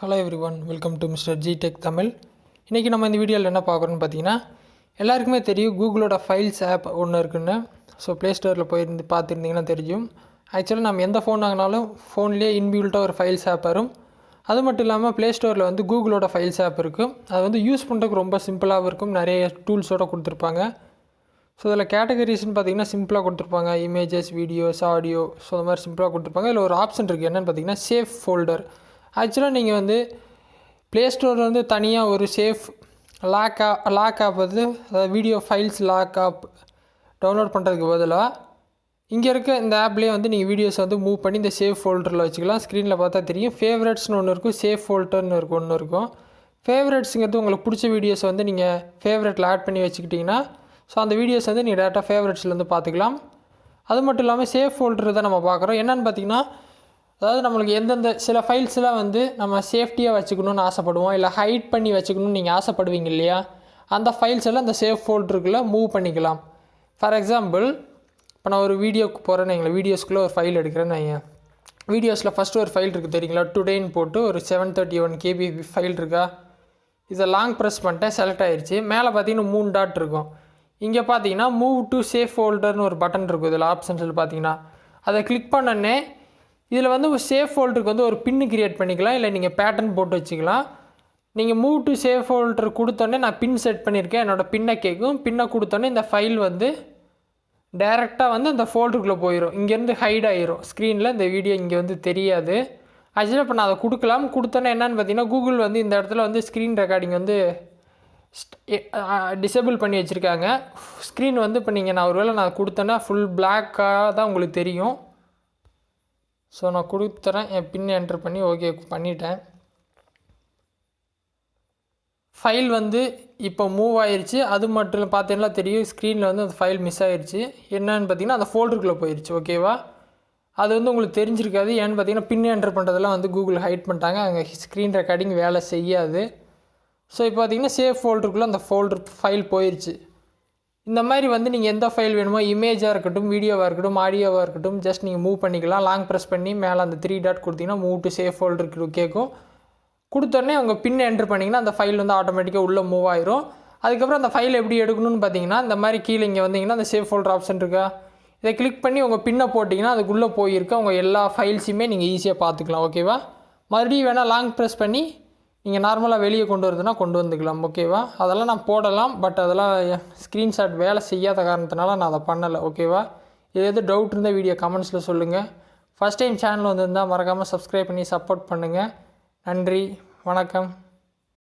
Hello everyone, welcome to MR.G tech Tamil. இன்றைக்கி நம்ம இந்த வீடியோவில் என்ன பார்க்குறோன்னு பார்த்தீங்கன்னா, எல்லாருக்குமே தெரியும் கூகுளோட ஃபைல்ஸ் ஆப் ஒன்று இருக்குன்னு. ஸோ ப்ளே ஸ்டோரில் போயிருந்து பார்த்துருந்தீங்கன்னா தெரியும். ஆக்சுவலாக நம்ம எந்த ஃபோன் வாங்கினாலும் ஃபோன்லேயே இன்பில்ட்டாக ஒரு ஃபைல்ஸ் ஆப் வரும். அது மட்டும் இல்லாமல் ப்ளே ஸ்டோரில் வந்து கூகுளோட ஃபைல்ஸ் ஆப் இருக்கும். அது வந்து யூஸ் பண்ணுறதுக்கு ரொம்ப சிம்பிளாகவும் இருக்கும், நிறைய டூல்ஸோடு கொடுத்துருப்பாங்க. ஸோ இதில் கேட்டகரிஸ்ன்னு பார்த்தீங்கன்னா சிம்பிளாக கொடுத்துருப்பாங்க, இமேஜஸ், வீடியோஸ், ஆடியோ. ஸோ அந்த மாதிரி சிம்பிளாக கொடுத்துருப்பாங்க. இதில் ஒரு ஆப்ஷன் இருக்குது, என்னென்னு பார்த்தீங்கன்னா சேஃப் ஃபோல்டர். ஆக்சுவலாக நீங்கள் வந்து ப்ளே ஸ்டோரில் வந்து தனியாக ஒரு சேஃப் லாக் ஆப் வந்து video files lock app download பண்ணுறதுக்கு பதிலாக இங்கே இருக்க இந்த ஆப்லேயே வந்து நீங்கள் வீடியோஸ் வந்து மூவ் பண்ணி இந்த சேஃப் ஃபோல்டரில் வச்சுக்கலாம். ஸ்க்ரீனில் பார்த்தா தெரியும். ஃபேவரட்ஸ்னு ஒன்று இருக்கும், சேஃப் ஃபோல்டர்னு ஒன்று இருக்கும். ஃபேவரட்ஸுங்கிறது உங்களுக்கு பிடிச்ச வீடியோஸ் வந்து நீங்கள் ஃபேவரட்டில் ஆட் பண்ணி வச்சுக்கிட்டிங்கன்னா ஸோ அந்த வீடியோஸ் வந்து நீங்கள் டேரெக்டாக ஃபேவரட்ஸ்லேருந்து பார்த்துக்கலாம். அது மட்டும் இல்லாமல் சேஃப் ஃபோல்டர் தான் நம்ம பார்க்குறோம். என்னென்னு பார்த்தீங்கன்னா, அதாவது நம்மளுக்கு எந்தெந்த சில ஃபைல்ஸ்லாம் வந்து நம்ம சேஃப்டியாக வச்சுக்கணுன்னு ஆசைப்படுவோம், இல்லை ஹைட் பண்ணி வச்சுக்கணுன்னு நீங்கள் ஆசைப்படுவீங்க இல்லையா, அந்த ஃபைல்ஸ் எல்லாம் இந்த சேஃப் ஃபோல்டருக்குள்ளே மூவ் பண்ணிக்கலாம். ஃபார் எக்ஸாம்பிள், இப்போ நான் ஒரு வீடியோக்கு போகிறேன்னு எங்களை வீடியோஸ்க்குள்ளே ஒரு ஃபைல் எடுக்கிறேன்னு வையேன். வீடியோஸில் ஃபஸ்ட்டு ஒரு ஃபைல் இருக்குது தெரியுங்களா, டுடேன்னு போட்டு ஒரு 731 KB ஃபைல் இருக்கா. இதை லாங் ப்ரெஸ் பண்ணிட்டேன், செலக்ட் ஆகிடுச்சு. மேலே பார்த்தீங்கன்னா 3 டாட் இருக்கும். இங்கே பார்த்தீங்கன்னா மூவ் டு சேஃப் ஃபோல்டர்னு ஒரு பட்டன் இருக்கும். இதில் ஆப்ஷன்ஸில் பார்த்தீங்கன்னா அதை கிளிக் பண்ணனே இதில் வந்து ஒரு சேஃப் ஃபோல்டருக்கு வந்து ஒரு பின்னு க்ரியேட் பண்ணிக்கலாம், இல்லை நீங்கள் பேட்டர்ன் போட்டு வச்சுக்கலாம். நீங்கள் மூவ் டு சேஃப் ஃபோல்டர் கொடுத்தோன்னே நான் பின் செட் பண்ணியிருக்கேன், என்னோடய பின்னை கேட்கும். பின்னை கொடுத்தோன்னே இந்த ஃபைல் வந்து டைரெக்டாக வந்து அந்த ஃபோல்டருக்குள்ளே போயிடும். இங்கேருந்து ஹைட் ஆகிரும் ஸ்க்ரீனில், இந்த வீடியோ இங்கே வந்து தெரியாது. ஆக்சுவலாக இப்போ நான் அதை கொடுத்தோன்னே என்னென்னு பார்த்தீங்கன்னா, கூகுள் வந்து இந்த இடத்துல வந்து ஸ்க்ரீன் ரெக்கார்டிங் வந்து டிசேபிள் பண்ணி வச்சுருக்காங்க. ஸ்க்ரீன் வந்து இப்போ நான் ஒருவேளை நான் கொடுத்தேன்னா ஃபுல் பிளாக்காக தான் உங்களுக்கு தெரியும். ஸோ நான் கொடுத்துறேன், என் பின் என்ட்ரு பண்ணி ஓகே பண்ணிட்டேன். ஃபைல் வந்து இப்போ மூவ் ஆயிடுச்சு. அது மட்டும் பார்த்தீங்கன்னா தெரியும், ஸ்க்ரீனில் வந்து அந்த ஃபைல் மிஸ் ஆயிடுச்சு. என்னன்னு பார்த்தீங்கன்னா அந்த ஃபோல்டருக்குள்ளே போயிடுச்சு. ஓகேவா, அது வந்து உங்களுக்கு தெரிஞ்சிருக்காது. ஏன்னு பார்த்தீங்கன்னா பின் என்ட்ரு பண்ணுறதெல்லாம் வந்து கூகுள் ஹைட் பண்ணிட்டாங்க, அங்கே ஸ்க்ரீன் ரெக்கார்டிங் வேலை செய்யாது. ஸோ இப்போ பார்த்தீங்கன்னா சேஃப் ஃபோல்டருக்குள்ளே அந்த ஃபைல் போயிடுச்சு. இந்த மாதிரி வந்து நீங்கள் எந்த ஃபைல் வேணுமோ, இமேஜாக இருக்கட்டும், வீடியோவாக இருக்கட்டும், ஆடியோவாக இருக்கட்டும், ஜஸ்ட் நீங்கள் மூவ் பண்ணிக்கலாம். லாங் ப்ரெஸ் பண்ணி மேலே அந்த 3 டாட் கொடுத்தீங்கன்னா மூவ் டு சேஃப் ஃபோல்டருக்கு கேட்கும். கொடுத்தோடனே உங்கள் பின் என்ட்ரு பண்ணிங்கன்னா அந்த ஃபைல் வந்து ஆட்டோமேட்டிக்காக உள்ளே மூவ் ஆயிரும். அதுக்கப்புறம் அந்த ஃபைல் எப்படி எடுக்கணும்னு பார்த்தீங்கன்னா, இந்த மாதிரி கீழே இங்கே வந்தீங்கன்னா அந்த சேஃப் ஃபோல்டர் ஆப்ஷன் இருக்கா, இதை கிளிக் பண்ணி உங்கள் பின்னை போட்டிங்கன்னா அதுக்குள்ளே போயிருக்க உங்கள் எல்லா ஃபைல்ஸுமே நீங்கள் ஈஸியாக பார்த்துக்கலாம். ஓகேவா, மறுபடியும் வேணால் லாங் ப்ரெஸ் பண்ணி நீங்கள் நார்மலாக வெளியே கொண்டு வருதுன்னா கொண்டு வந்துக்கலாம். ஓகேவா, அதெல்லாம் நான் போடலாம், பட் அதெல்லாம் ஸ்க்ரீன்ஷாட் வேலை செய்யாத காரணத்தினால நான் அதை பண்ணலை. ஓகேவா, இது எது டவுட் இருந்தால் வீடியோ கமெண்ட்ஸில் சொல்லுங்கள். ஃபஸ்ட் டைம் சேனல் வந்திருந்தால் மறக்காமல் சப்ஸ்கிரைப் பண்ணி சப்போர்ட் பண்ணுங்கள். நன்றி, வணக்கம்.